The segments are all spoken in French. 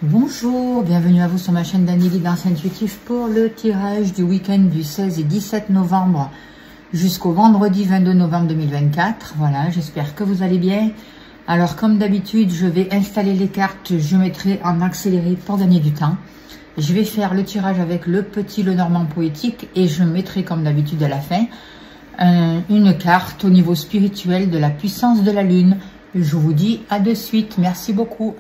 Bonjour, bienvenue à vous sur ma chaîne d'Annie Guidance Intuitive pour le tirage du week-end du 16 et 17 novembre jusqu'au vendredi 22 novembre 2024. Voilà, j'espère que vous allez bien. Alors comme d'habitude, je vais installer les cartes, je mettrai en accéléré pour gagner du temps. Je vais faire le tirage avec le petit Lenormand poétique et je mettrai comme d'habitude à la fin une carte au niveau spirituel de la puissance de la lune. Je vous dis à de suite, merci beaucoup.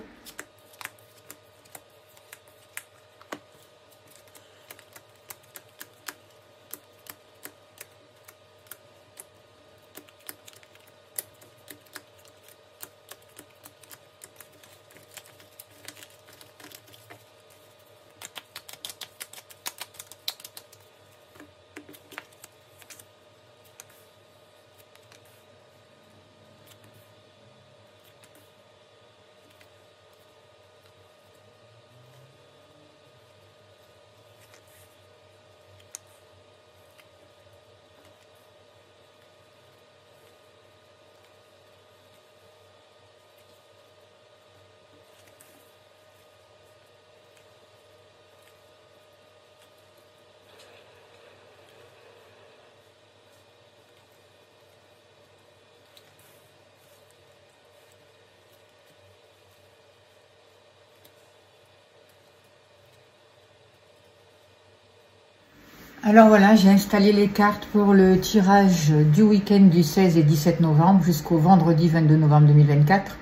Alors voilà, j'ai installé les cartes pour le tirage du week-end du 16 et 17 novembre jusqu'au vendredi 22 novembre 2024.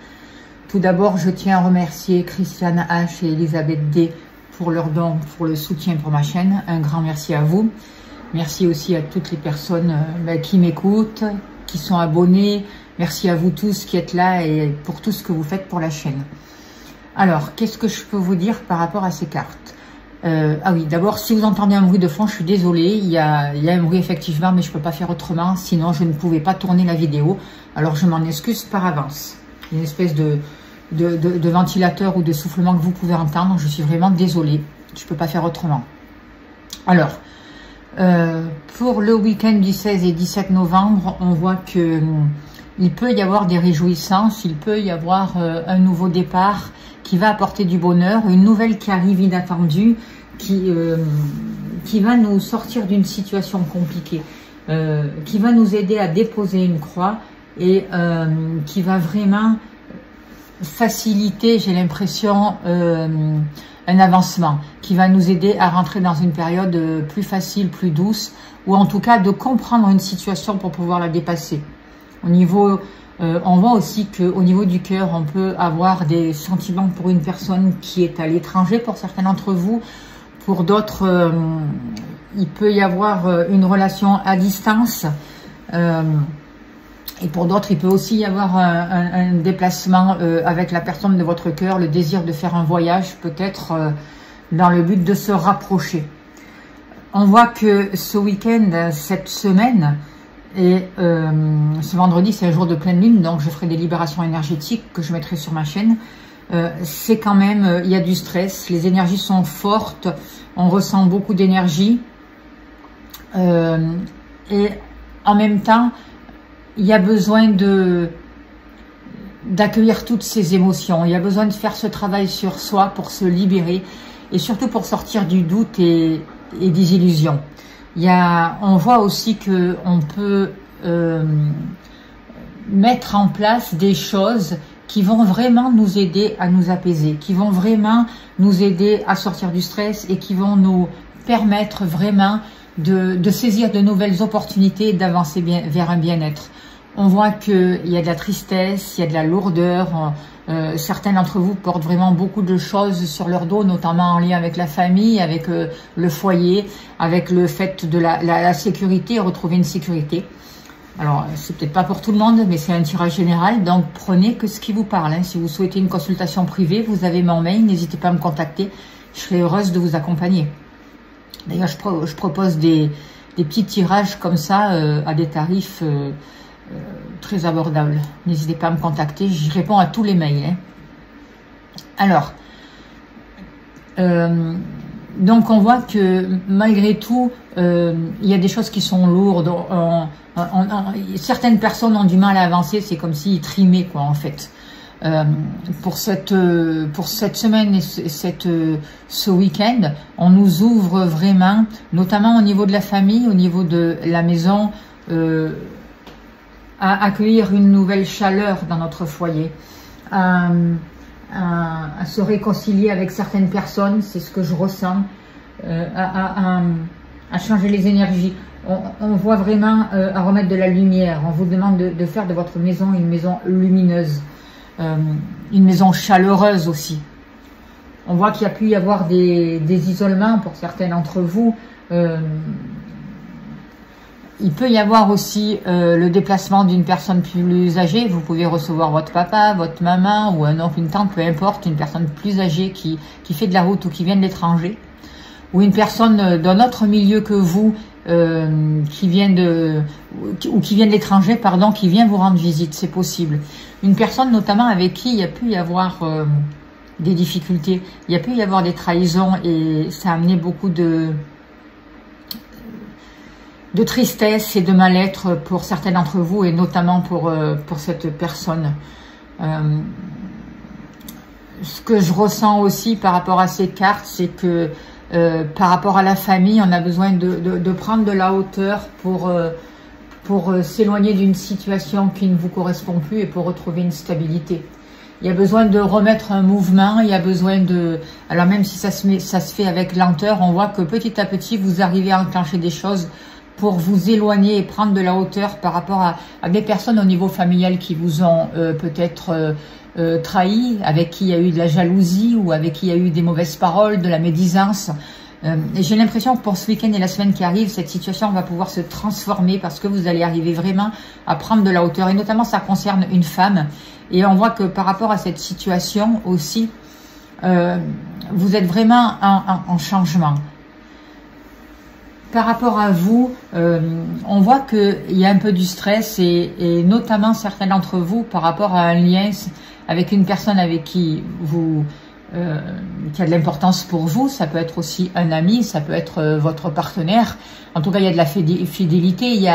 Tout d'abord, je tiens à remercier Christiane H et Elisabeth D pour leur don, pour le soutien pour ma chaîne. Un grand merci à vous. Merci aussi à toutes les personnes qui m'écoutent, qui sont abonnées. Merci à vous tous qui êtes là et pour tout ce que vous faites pour la chaîne. Alors, qu'est-ce que je peux vous dire par rapport à ces cartes ? Ah oui, d'abord, si vous entendez un bruit de fond, je suis désolée, il y a un bruit effectivement, mais je ne peux pas faire autrement, sinon je ne pouvais pas tourner la vidéo. Alors je m'en excuse par avance. Une espèce de ventilateur ou de soufflement que vous pouvez entendre, je suis vraiment désolée, je ne peux pas faire autrement. Alors, pour le week-end du 16 et 17 novembre, on voit que il peut y avoir des réjouissances, il peut y avoir un nouveau départ qui va apporter du bonheur, une nouvelle qui arrive inattendue, qui va nous sortir d'une situation compliquée, qui va nous aider à déposer une croix et qui va vraiment faciliter, j'ai l'impression, un avancement, qui va nous aider à rentrer dans une période plus facile, plus douce, ou en tout cas de comprendre une situation pour pouvoir la dépasser. Au niveau, on voit aussi qu'au niveau du cœur, on peut avoir des sentiments pour une personne qui est à l'étranger, pour certains d'entre vous. Pour d'autres, il peut y avoir une relation à distance. Et pour d'autres, il peut aussi y avoir un déplacement avec la personne de votre cœur, le désir de faire un voyage, peut-être dans le but de se rapprocher. On voit que ce week-end, cette semaine, et ce vendredi, c'est un jour de pleine lune, donc je ferai des libérations énergétiques que je mettrai sur ma chaîne. C'est quand même, il y a du stress, les énergies sont fortes, on ressent beaucoup d'énergie. Et en même temps, il y a besoin d'accueillir toutes ces émotions. Il y a besoin de faire ce travail sur soi pour se libérer et surtout pour sortir du doute et des illusions. On voit aussi que on peut mettre en place des choses qui vont vraiment nous aider à nous apaiser, qui vont vraiment nous aider à sortir du stress et qui vont nous permettre vraiment de saisir de nouvelles opportunités, d'avancer vers un bien-être. On voit qu'il y a de la tristesse, il y a de la lourdeur. Certains d'entre vous portent vraiment beaucoup de choses sur leur dos, notamment en lien avec la famille, avec le foyer, avec le fait de la sécurité, retrouver une sécurité. Alors, c'est peut-être pas pour tout le monde, mais c'est un tirage général, donc prenez que ce qui vous parle. Hein. Si vous souhaitez une consultation privée, vous avez mon mail, n'hésitez pas à me contacter. Je serai heureuse de vous accompagner. D'ailleurs, je propose des petits tirages comme ça à des tarifs très abordables. N'hésitez pas à me contacter, j'y réponds à tous les mails. Hein. Alors, donc on voit que malgré tout, il y a des choses qui sont lourdes. Certaines personnes ont du mal à avancer, c'est comme s'ils trimaient quoi en fait. pour cette semaine et ce week-end, on nous ouvre vraiment, notamment au niveau de la famille, au niveau de la maison, à accueillir une nouvelle chaleur dans notre foyer, à se réconcilier avec certaines personnes, c'est ce que je ressens, à changer les énergies. On voit vraiment à remettre de la lumière. On vous demande de faire de votre maison une maison lumineuse, une maison chaleureuse aussi. On voit qu'il y a pu y avoir des isolements pour certains d'entre vous. Il peut y avoir aussi le déplacement d'une personne plus âgée. Vous pouvez recevoir votre papa, votre maman ou un oncle, une tante, peu importe, une personne plus âgée qui fait de la route ou qui vient de l'étranger. Ou une personne d'un autre milieu que vous, qui vient de l'étranger, pardon, qui vient vous rendre visite, c'est possible. Une personne notamment avec qui il y a pu y avoir des difficultés, il y a pu y avoir des trahisons et ça a amené beaucoup de tristesse et de mal-être pour certains d'entre vous et notamment pour cette personne. Ce que je ressens aussi par rapport à ces cartes, c'est que par rapport à la famille, on a besoin de prendre de la hauteur pour s'éloigner d'une situation qui ne vous correspond plus et pour retrouver une stabilité. Il y a besoin de remettre un mouvement, il y a besoin de... Alors même si ça se fait avec lenteur, on voit que petit à petit, vous arrivez à enclencher des choses pour vous éloigner et prendre de la hauteur par rapport à des personnes au niveau familial qui vous ont peut-être trahi, avec qui il y a eu de la jalousie ou avec qui il y a eu des mauvaises paroles, de la médisance. Et j'ai l'impression que pour ce week-end et la semaine qui arrive, cette situation va pouvoir se transformer parce que vous allez arriver vraiment à prendre de la hauteur. Et notamment, ça concerne une femme. Et on voit que par rapport à cette situation aussi, vous êtes vraiment en changement. Par rapport à vous, on voit qu'il y a un peu du stress et notamment certains d'entre vous par rapport à un lien avec une personne avec qui qui a de l'importance pour vous. Ça peut être aussi un ami, ça peut être votre partenaire. En tout cas, il y a de la fidélité.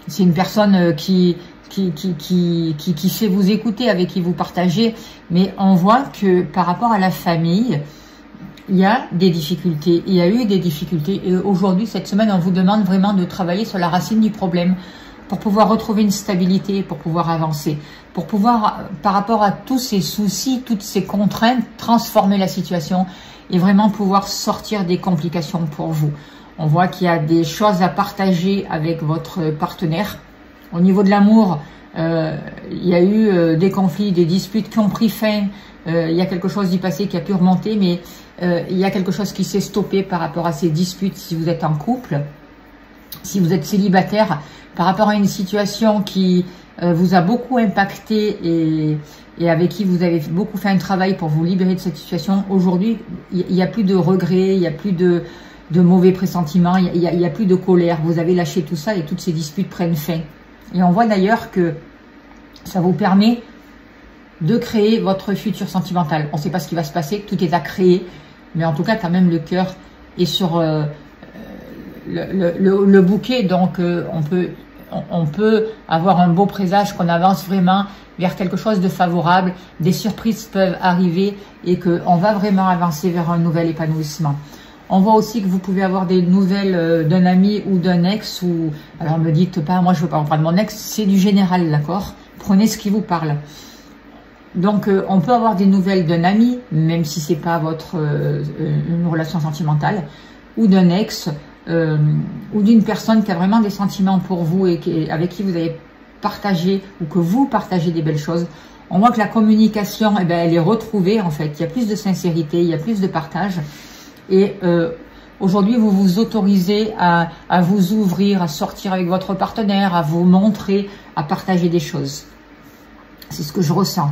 C'est une personne qui sait vous écouter, avec qui vous partagez. Mais on voit que par rapport à la famille, il y a des difficultés, il y a eu des difficultés et aujourd'hui, cette semaine, on vous demande vraiment de travailler sur la racine du problème pour pouvoir retrouver une stabilité, pour pouvoir avancer, pour pouvoir, par rapport à tous ces soucis, toutes ces contraintes, transformer la situation et vraiment pouvoir sortir des complications pour vous. On voit qu'il y a des choses à partager avec votre partenaire. Au niveau de l'amour, il y a eu des conflits, des disputes qui ont pris fin. Il y a quelque chose du passé qui a pu remonter, mais il y a quelque chose qui s'est stoppé par rapport à ces disputes si vous êtes en couple. Si vous êtes célibataire, par rapport à une situation qui vous a beaucoup impacté et avec qui vous avez beaucoup fait un travail pour vous libérer de cette situation, aujourd'hui, il n'y a plus de regrets, il n'y a plus de mauvais pressentiments, il n'y a plus de colère. Vous avez lâché tout ça et toutes ces disputes prennent fin. Et on voit d'ailleurs que ça vous permet de créer votre futur sentimental. On ne sait pas ce qui va se passer, tout est à créer, mais en tout cas, quand même, le cœur est sur le bouquet, donc on peut avoir un beau présage qu'on avance vraiment vers quelque chose de favorable, des surprises peuvent arriver et qu'on va vraiment avancer vers un nouvel épanouissement. On voit aussi que vous pouvez avoir des nouvelles d'un ami ou d'un ex, ou alors me dites pas, moi je veux pas en parler de mon ex, c'est du général, d'accord? Prenez ce qui vous parle. Donc on peut avoir des nouvelles d'un ami, même si c'est pas une relation sentimentale, ou d'un ex, ou d'une personne qui a vraiment des sentiments pour vous et avec qui vous avez partagé ou que vous partagez des belles choses. On voit que la communication, eh ben, elle est retrouvée en fait. Il y a plus de sincérité, il y a plus de partage. Et aujourd'hui, vous vous autorisez à vous ouvrir, à sortir avec votre partenaire, à vous montrer, à partager des choses. C'est ce que je ressens.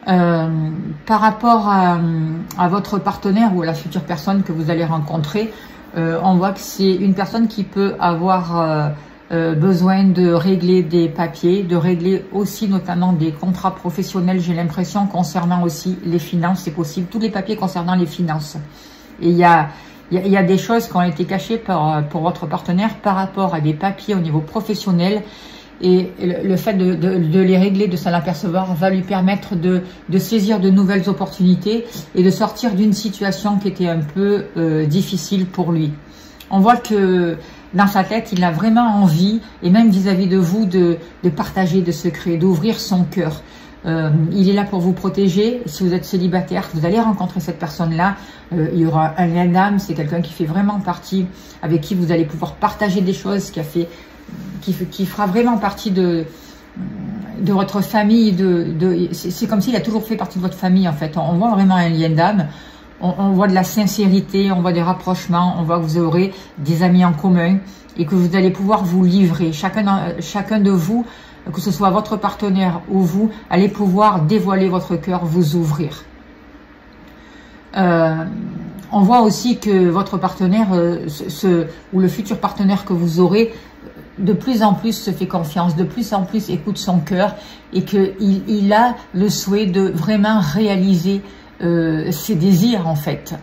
Par rapport à votre partenaire ou à la future personne que vous allez rencontrer, on voit que c'est une personne qui peut avoir besoin de régler des papiers, de régler aussi notamment des contrats professionnels, j'ai l'impression, concernant aussi les finances, c'est possible, tous les papiers concernant les finances. Et il y a des choses qui ont été cachées pour votre partenaire par rapport à des papiers au niveau professionnel et le fait de les régler, de s'en apercevoir, va lui permettre de saisir de nouvelles opportunités et de sortir d'une situation qui était un peu difficile pour lui. On voit que dans sa tête, il a vraiment envie, et même vis-à-vis de vous, de partager des secrets, d'ouvrir son cœur. Il est là pour vous protéger. Si vous êtes célibataire, vous allez rencontrer cette personne-là. Il y aura un lien d'âme. C'est quelqu'un qui fait vraiment partie, avec qui vous allez pouvoir partager des choses, qui fera vraiment partie de votre famille. C'est comme s'il a toujours fait partie de votre famille, en fait. On voit vraiment un lien d'âme. On voit de la sincérité, on voit des rapprochements, on voit que vous aurez des amis en commun et que vous allez pouvoir vous livrer. Chacun de vous, que ce soit votre partenaire ou vous, allez pouvoir dévoiler votre cœur, vous ouvrir. On voit aussi que votre partenaire, ou le futur partenaire que vous aurez, de plus en plus se fait confiance, de plus en plus écoute son cœur et qu'il a le souhait de vraiment réaliser ses désirs en fait.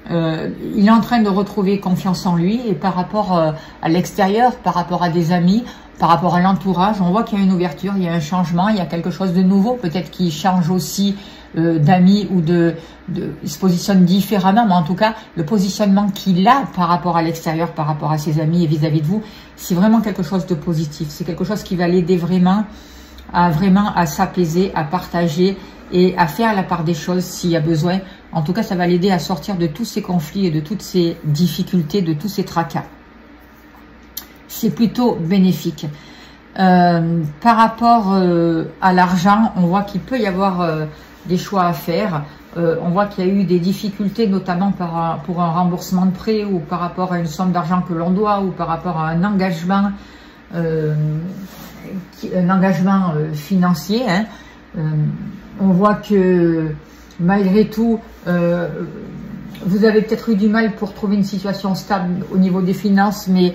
Il est en train de retrouver confiance en lui et par rapport à l'extérieur, par rapport à des amis, par rapport à l'entourage, on voit qu'il y a une ouverture, il y a un changement, il y a quelque chose de nouveau, peut-être qu'il change aussi d'amis ou il se positionne différemment, mais en tout cas, le positionnement qu'il a par rapport à l'extérieur, par rapport à ses amis et vis-à-vis de vous, c'est vraiment quelque chose de positif. C'est quelque chose qui va l'aider vraiment à s'apaiser, à partager et à faire la part des choses s'il y a besoin. En tout cas, ça va l'aider à sortir de tous ces conflits et de toutes ces difficultés, de tous ces tracas. C'est plutôt bénéfique. Par rapport à l'argent, on voit qu'il peut y avoir des choix à faire. On voit qu'il y a eu des difficultés, notamment pour un remboursement de prêt ou par rapport à une somme d'argent que l'on doit ou par rapport à un engagement financier. Hein. On voit que malgré tout, vous avez peut-être eu du mal pour trouver une situation stable au niveau des finances, mais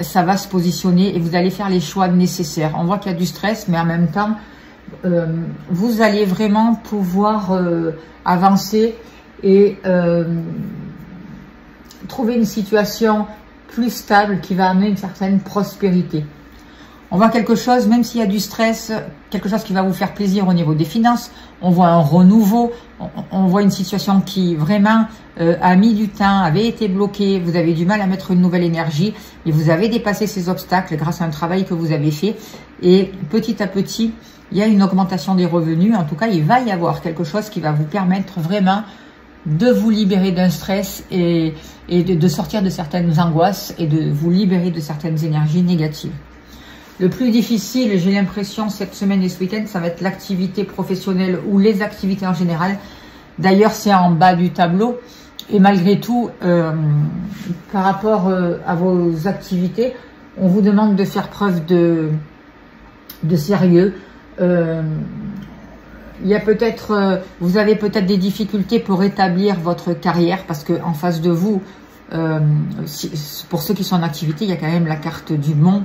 ça va se positionner et vous allez faire les choix nécessaires. On voit qu'il y a du stress, mais en même temps, vous allez vraiment pouvoir avancer et trouver une situation plus stable qui va amener une certaine prospérité. On voit quelque chose, même s'il y a du stress, quelque chose qui va vous faire plaisir au niveau des finances. On voit un renouveau, on voit une situation qui vraiment a mis du temps, avait été bloquée. Vous avez du mal à mettre une nouvelle énergie et vous avez dépassé ces obstacles grâce à un travail que vous avez fait. Et petit à petit, il y a une augmentation des revenus. En tout cas, il va y avoir quelque chose qui va vous permettre vraiment de vous libérer d'un stress et de sortir de certaines angoisses et de vous libérer de certaines énergies négatives. Le plus difficile, j'ai l'impression, cette semaine et ce week-end, ça va être l'activité professionnelle ou les activités en général. D'ailleurs, c'est en bas du tableau. Et malgré tout, par rapport à vos activités, on vous demande de faire preuve de sérieux. Il y a peut-être, vous avez peut-être des difficultés pour établir votre carrière parce que en face de vous, pour ceux qui sont en activité, il y a quand même la carte du Mont.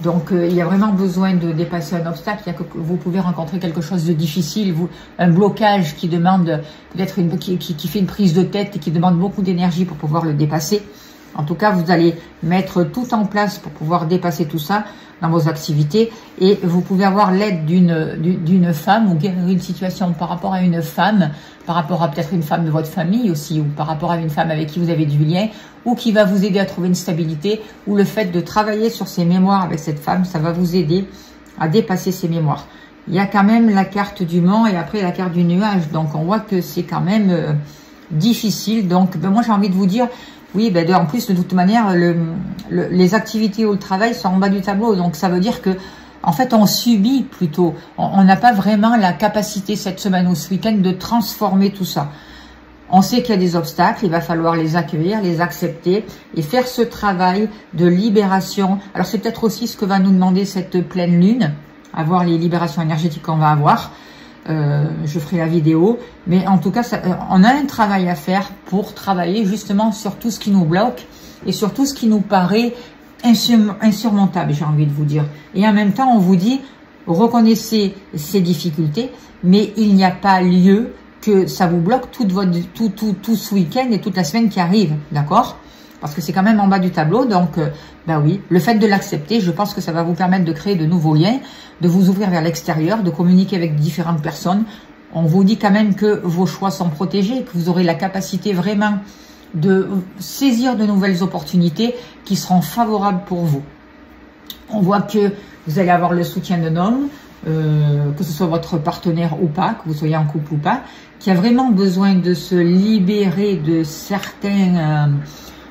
Donc, il y a vraiment besoin de dépasser un obstacle. Vous pouvez rencontrer quelque chose de difficile, un blocage qui demande peut-être qui fait une prise de tête et qui demande beaucoup d'énergie pour pouvoir le dépasser. En tout cas, vous allez mettre tout en place pour pouvoir dépasser tout ça dans vos activités et vous pouvez avoir l'aide d'une femme ou guérir une situation par rapport à une femme, par rapport à peut-être une femme de votre famille aussi ou par rapport à une femme avec qui vous avez du lien ou qui va vous aider à trouver une stabilité ou le fait de travailler sur ces mémoires avec cette femme, ça va vous aider à dépasser ces mémoires. Il y a quand même la carte du Mont et après la carte du nuage, donc on voit que c'est quand même difficile. Donc moi j'ai envie de vous dire, oui, en plus, de toute manière, les activités ou le travail sont en bas du tableau. Donc, ça veut dire que, en fait, on subit plutôt. On n'a pas vraiment la capacité cette semaine ou ce week-end de transformer tout ça. On sait qu'il y a des obstacles, il va falloir les accueillir, les accepter et faire ce travail de libération. Alors, c'est peut-être aussi ce que va nous demander cette pleine lune, à voir les libérations énergétiques qu'on va avoir. Je ferai la vidéo, mais en tout cas, on a un travail à faire pour travailler justement sur tout ce qui nous bloque et sur tout ce qui nous paraît insurmontable, j'ai envie de vous dire. Et en même temps, on vous dit, reconnaissez ces difficultés, mais il n'y a pas lieu que ça vous bloque tout ce week-end et toute la semaine qui arrive, d'accord? parce que c'est quand même en bas du tableau. Donc, ben oui, le fait de l'accepter, je pense que ça va vous permettre de créer de nouveaux liens, de vous ouvrir vers l'extérieur, de communiquer avec différentes personnes. On vous dit quand même que vos choix sont protégés, que vous aurez la capacité vraiment de saisir de nouvelles opportunités qui seront favorables pour vous. On voit que vous allez avoir le soutien d'un homme, que ce soit votre partenaire ou pas, que vous soyez en couple ou pas, qui a vraiment besoin de se libérer de certains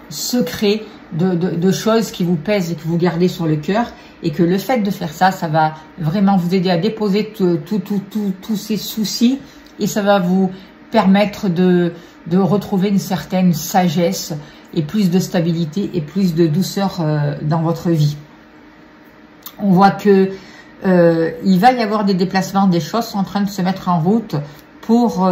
secrets, de choses qui vous pèsent et que vous gardez sur le cœur, et que le fait de faire ça, ça va vraiment vous aider à déposer tous ces soucis, et ça va vous permettre de retrouver une certaine sagesse et plus de stabilité et plus de douceur dans votre vie. On voit que il va y avoir des déplacements, des choses sont en train de se mettre en route pour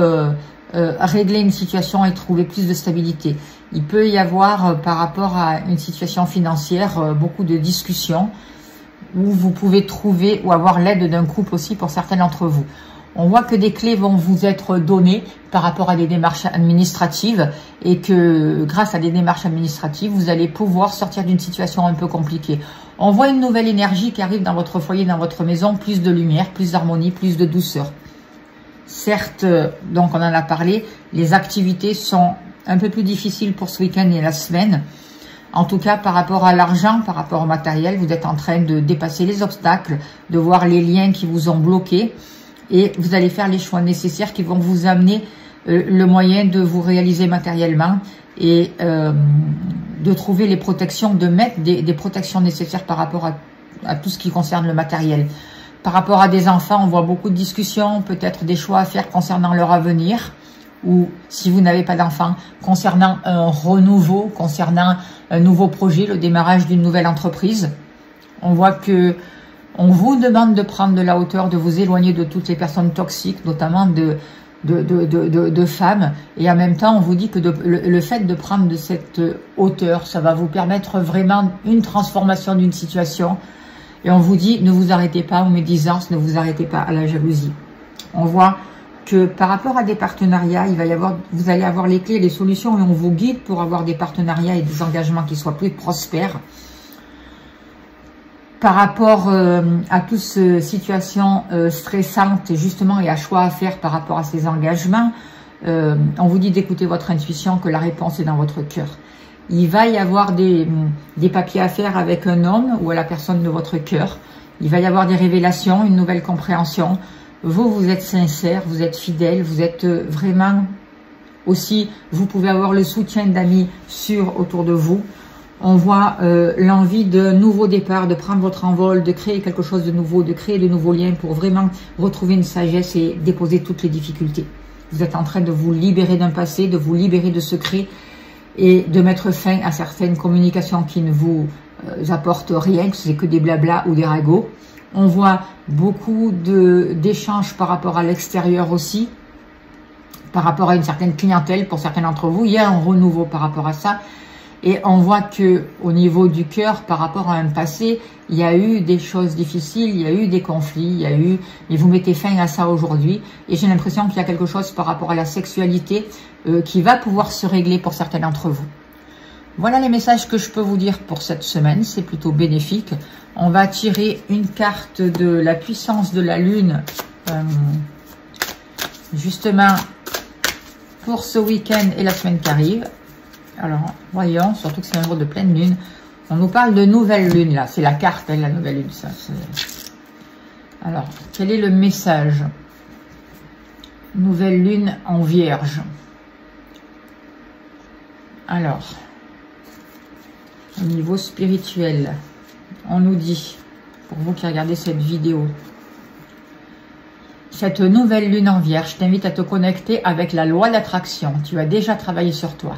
régler une situation et trouver plus de stabilité. Il peut y avoir, par rapport à une situation financière, beaucoup de discussions où vous pouvez trouver ou avoir l'aide d'un couple aussi pour certains d'entre vous. On voit que des clés vont vous être données par rapport à des démarches administratives et que grâce à des démarches administratives, vous allez pouvoir sortir d'une situation un peu compliquée. On voit une nouvelle énergie qui arrive dans votre foyer, dans votre maison, plus de lumière, plus d'harmonie, plus de douceur. Certes, donc on en a parlé, les activités sont un peu plus difficiles pour ce week-end et la semaine. En tout cas, par rapport à l'argent, par rapport au matériel, vous êtes en train de dépasser les obstacles, de voir les liens qui vous ont bloqué. Et vous allez faire les choix nécessaires qui vont vous amener le moyen de vous réaliser matériellement et de trouver les protections, de mettre des protections nécessaires par rapport à tout ce qui concerne le matériel. Par rapport à des enfants, on voit beaucoup de discussions, peut-être des choix à faire concernant leur avenir, ou si vous n'avez pas d'enfants, concernant un renouveau, concernant un nouveau projet, le démarrage d'une nouvelle entreprise. On voit que on vous demande de prendre de la hauteur, de vous éloigner de toutes les personnes toxiques, notamment de femmes. Et en même temps, on vous dit que le fait de prendre de cette hauteur, ça va vous permettre vraiment une transformation d'une situation. Et on vous dit, ne vous arrêtez pas aux médisances, ne vous arrêtez pas à la jalousie. On voit que par rapport à des partenariats, vous allez avoir les clés, les solutions, et on vous guide pour avoir des partenariats et des engagements qui soient plus prospères. Par rapport à toutes ces situations stressantes, justement, et à choix à faire par rapport à ces engagements, on vous dit d'écouter votre intuition, que la réponse est dans votre cœur. Il va y avoir des papiers à faire avec un homme ou à la personne de votre cœur. Il va y avoir des révélations, une nouvelle compréhension. Vous êtes sincère, vous êtes fidèle, vous êtes vraiment aussi, vous pouvez avoir le soutien d'amis sûrs autour de vous. On voit l'envie d'un nouveau départ, de prendre votre envol, de créer quelque chose de nouveau, de créer de nouveaux liens pour vraiment retrouver une sagesse et déposer toutes les difficultés. Vous êtes en train de vous libérer d'un passé, de vous libérer de secrets et de mettre fin à certaines communications qui ne vous apportent rien, que c'est que des blablas ou des ragots. On voit beaucoup d'échanges par rapport à l'extérieur aussi, par rapport à une certaine clientèle pour certains d'entre vous. Il y a un renouveau par rapport à ça. Et on voit que au niveau du cœur, par rapport à un passé, il y a eu des choses difficiles, il y a eu des conflits, et vous mettez fin à ça aujourd'hui. Et j'ai l'impression qu'il y a quelque chose par rapport à la sexualité qui va pouvoir se régler pour certains d'entre vous. Voilà les messages que je peux vous dire pour cette semaine, c'est plutôt bénéfique. On va tirer une carte de la puissance de la Lune, justement pour ce week-end et la semaine qui arrive. Alors, voyons, surtout que c'est un jour de pleine lune. On nous parle de nouvelle lune, là. C'est la carte, hein, la nouvelle lune. Ça, alors, quel est le message? Nouvelle lune en vierge. Alors, au niveau spirituel, on nous dit, pour vous qui regardez cette vidéo, cette nouvelle lune en vierge t'invite à te connecter avec la loi d'attraction. Tu as déjà travaillé sur toi.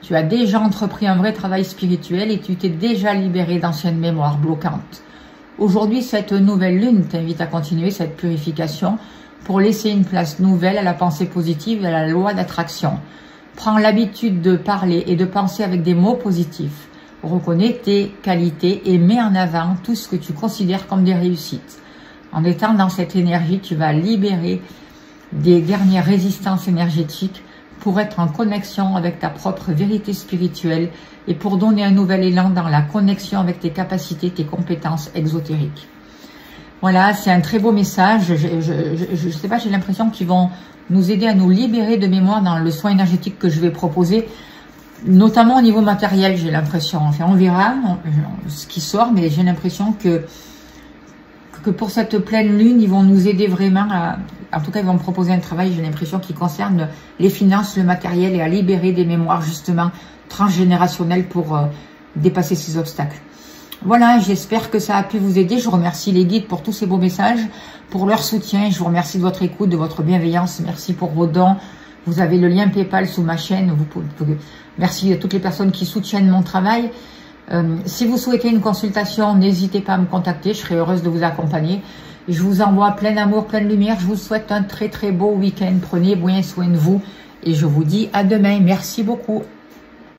Tu as déjà entrepris un vrai travail spirituel et tu t'es déjà libéré d'anciennes mémoires bloquantes. Aujourd'hui, cette nouvelle lune t'invite à continuer cette purification pour laisser une place nouvelle à la pensée positive et à la loi d'attraction. Prends l'habitude de parler et de penser avec des mots positifs. Reconnais tes qualités et mets en avant tout ce que tu considères comme des réussites. En étant dans cette énergie, tu vas libérer des dernières résistances énergétiques pour être en connexion avec ta propre vérité spirituelle et pour donner un nouvel élan dans la connexion avec tes capacités, tes compétences exotériques. Voilà, c'est un très beau message. Je sais pas, j'ai l'impression qu'ils vont nous aider à nous libérer de mémoire dans le soin énergétique que je vais proposer, notamment au niveau matériel, j'ai l'impression. Enfin, on verra ce qui sort, mais j'ai l'impression que pour cette pleine lune, ils vont nous aider vraiment en tout cas, ils vont me proposer un travail, j'ai l'impression, qui concerne les finances, le matériel et à libérer des mémoires, justement, transgénérationnelles pour dépasser ces obstacles. Voilà, j'espère que ça a pu vous aider. Je remercie les guides pour tous ces beaux messages, pour leur soutien. Je vous remercie de votre écoute, de votre bienveillance. Merci pour vos dons. Vous avez le lien PayPal sous ma chaîne. Merci à toutes les personnes qui soutiennent mon travail. Si vous souhaitez une consultation, n'hésitez pas à me contacter. Je serai heureuse de vous accompagner. Je vous envoie plein d'amour, plein de lumière. Je vous souhaite un très très beau week-end. Prenez bien soin de vous. Et je vous dis à demain. Merci beaucoup.